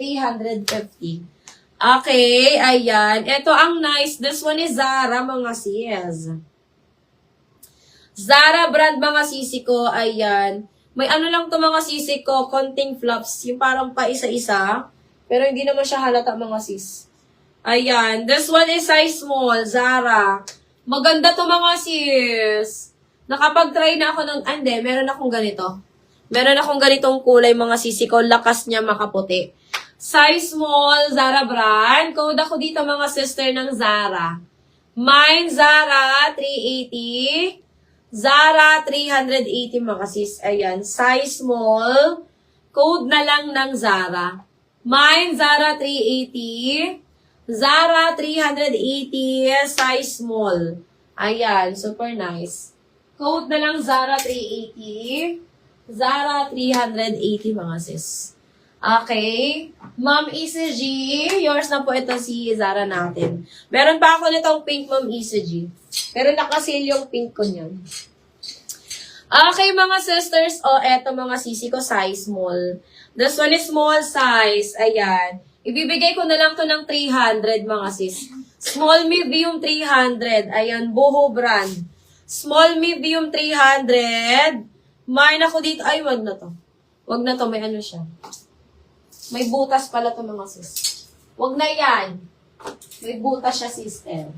350. Okay, ayan. Ito ang nice. This one is Zara, mga sis. Zara brand, mga sisi ko. Ayan. May ano lang to mga sisi ko, konting flops. Yung parang pa isa-isa. Pero hindi naman siya halata, mga sis. Ayan. This one is size small, Zara. Maganda to, mga sis. Nakapag-try na ako ng, hindi, meron akong ganito. Meron akong ganitong kulay, mga sisi ko. Lakas niya makaputi. Size small, Zara brand. Code ako dito, mga sister ng Zara. Mine, Zara, 380. Zara, 380, mga sis. Ayan. Size small. Code na lang ng Zara. Mine, Zara, 380. Zara, 380. Size small. Ayan. Super nice. Code na lang Zara, 380. Zara, 380, mga sis. Okay. Ma'am Isa G, yours na po ito si Zara natin. Meron pa ako nitong pink, Ma'am Isa G. Pero nakasil yung pink ko niyan. Okay, mga sisters. Eto mga sisi ko, size small. This one is small size. Ayan. Ibibigay ko na lang to ng 300, mga sis. Small medium 300. Ayan, Boho brand. Small medium 300. Mine ako dito. Ay, wag na to. Wag na to, may ano siya. May butas pala to, mga sis. Wag na yan. May butas siya, sister.